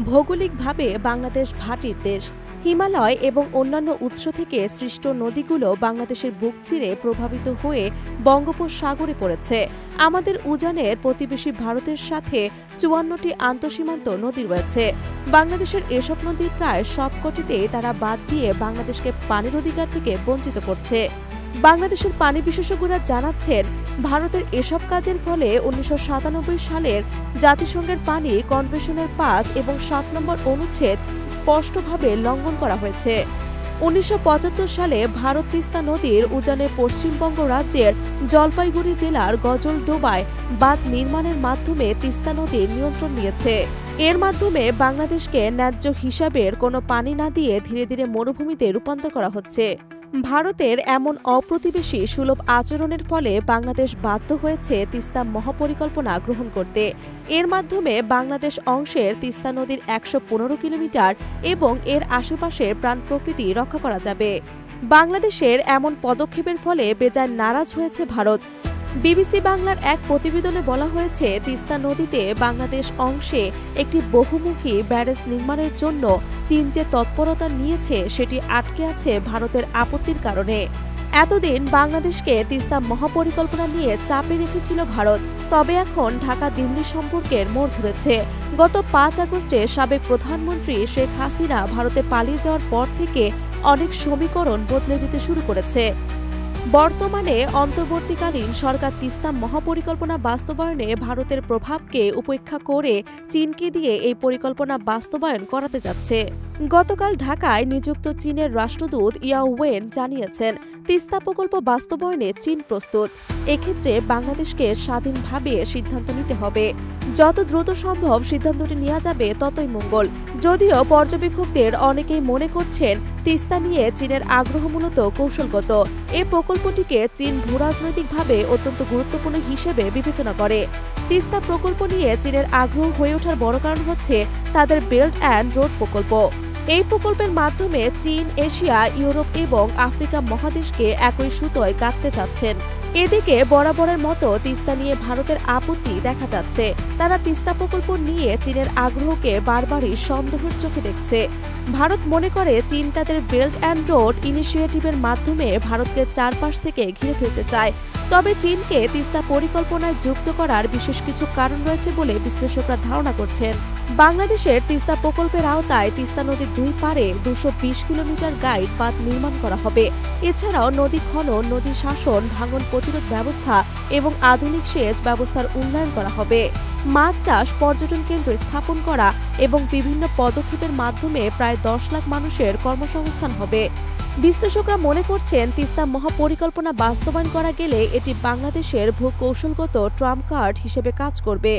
ভৌগোলিকভাবে বাংলাদেশ ভাটির দেশ। হিমালয় এবং অন্যান্য উৎস থেকে সৃষ্ট নদীগুলো বাংলাদেশের বুক চিরে প্রভাবিত হয়ে বঙ্গোপসাগরে পড়েছে। আমাদের উজানের প্রতিবেশী ভারতের সাথে ৫৪টি আন্তঃসীমান্ত নদী রয়েছে। বাংলাদেশের এসব নদীর প্রায় সবকটিতেই তারা বাদ দিয়ে বাংলাদেশকে পানির অধিকার থেকে বঞ্চিত করছে। বাংলাদেশের পানি বিশেষজ্ঞরা জানাচ্ছেন, ভারতের এসব কাজের ফলে ১৯৯৭ সালের জাতিসংঘের পানি কনভেনশনের ৫ এবং ৭ নম্বর অনুচ্ছেদ স্পষ্টভাবে লঙ্ঘন করা হয়েছে। ১৯৭৫ সালে ভারত তিস্তা নদীর উজানে পশ্চিমবঙ্গ রাজ্যের জলপাইগুড়ি জেলার গজলডোবায় বাঁধ নির্মাণের মাধ্যমে তিস্তা নদীর নিয়ন্ত্রণ নিয়েছে। এর মাধ্যমে বাংলাদেশকে ন্যায্য হিসাবের কোনো পানি না দিয়ে ধীরে ধীরে মরুভূমিতে রূপান্তর করা হচ্ছে। ভারতের এমন অপ্রতিবেশী সুলভ আচরণের ফলে বাংলাদেশ বাধ্য হয়েছে তিস্তা মহাপরিকল্পনা গ্রহণ করতে। এর মাধ্যমে বাংলাদেশ অংশের তিস্তা নদীর ১১৫ কিলোমিটার এবং এর আশেপাশের প্রাণ প্রকৃতি রক্ষা করা যাবে। বাংলাদেশের এমন পদক্ষেপের ফলে বেজায় নারাজ হয়েছে ভারত। বিবিসি বাংলার এক প্রতিবেদনে বলা হয়েছে, তিস্তা নদীতে বাংলাদেশ অংশে একটি বহুমুখী ব্যারেজ নির্মাণের জন্য চীন যে তৎপরতা নিয়েছে সেটি আটকে আছে ভারতের আপত্তির কারণে। এতদিন বাংলাদেশকে তিস্তা মহাপরিকল্পনা নিয়ে চাপে রেখেছিল ভারত, তবে এখন ঢাকা দিল্লি সম্পর্কের মোড় ঘুরেছে। গত ৫ আগস্টে সাবেক প্রধানমন্ত্রী শেখ হাসিনা ভারতে পালিয়ে যাওয়ার পর থেকে অনেক সমীকরণ বদলে যেতে শুরু করেছে। বর্তমানে অন্তর্বর্তীকালীন সরকার তিস্তা মহাপরিকল্পনা বাস্তবায়নে ভারতের প্রভাবকে উপেক্ষা করে চীনকে দিয়ে এই পরিকল্পনা বাস্তবায়ন করাতে যাচ্ছে। গতকাল ঢাকায় নিযুক্ত চীনের রাষ্ট্রদূত ইয়াও ওয়েন জানিয়েছেন, তিস্তা প্রকল্প বাস্তবায়নে চীন প্রস্তুত। এক্ষেত্রে বাংলাদেশকে স্বাধীনভাবে সিদ্ধান্ত নিতে হবে। যত দ্রুত সম্ভব সিদ্ধান্তটি নেওয়া যাবে ততই মঙ্গল। যদিও পর্যবেক্ষকদের অনেকেই মনে করছেন, তিস্তা নিয়ে চীনের আগ্রহ মূলত কৌশলগত। এই প্রকল্পটিকে চীন ভূরাজনৈতিকভাবে অত্যন্ত গুরুত্বপূর্ণ হিসেবে বিবেচনা করে। তিস্তা প্রকল্প নিয়ে চীনের আগ্রহ হয়ে ওঠার বড় কারণ হচ্ছে তাদের বেল্ট অ্যান্ড রোড প্রকল্প। এই প্রকল্পের মাধ্যমে চীন এশিয়া, ইউরোপ এবং আফ্রিকা মহাদেশকে একই সুতোয় গাঁথতে চাচ্ছেন। এদিকে বরাবরের মতো তিস্তা নিয়ে ভারতের আপত্তি দেখা যাচ্ছে। তারা তিস্তা প্রকল্প নিয়ে চীনের আগ্রহকে বারবারই সন্দেহের চোখে দেখছে। ভারত মনে করে চীন তাদের বেল্ট অ্যান্ড রোড ইনিশিয়েটিভের মাধ্যমে ভারতকে চারপাশ থেকে ঘিরে ফেলতে চায়। তবে চীনকে তিস্তা পরিকল্পনায় যুক্ত করার বিশেষ কিছু কারণ রয়েছে বলে বিশ্লেষকরা ধারণা করছেন। বাংলাদেশের তিস্তা প্রকল্পের আওতায় তিস্তা নদীর দুই পারে ২২০ কিলোমিটার গাইড বাঁধ নির্মাণ করা হবে। এছাড়াও নদী খনন, নদী শাসন, ভাঙন প্রতিরোধ ব্যবস্থা এবং আধুনিক সেচ ব্যবস্থার উন্নয়ন করা হবে। মাছ চাষ, পর্যটন কেন্দ্র স্থাপন করা এবং বিভিন্ন পদক্ষেপের মাধ্যমে প্রায় ১০ লাখ মানুষের কর্মসংস্থান হবে। বিশ্লেষকরা মনে করছেন, তিস্তা মহাপরিকল্পনা বাস্তবায়ন করা গেলে এটি বাংলাদেশের ভূকৌশলগত ট্রাম্প কার্ড হিসেবে কাজ করবে।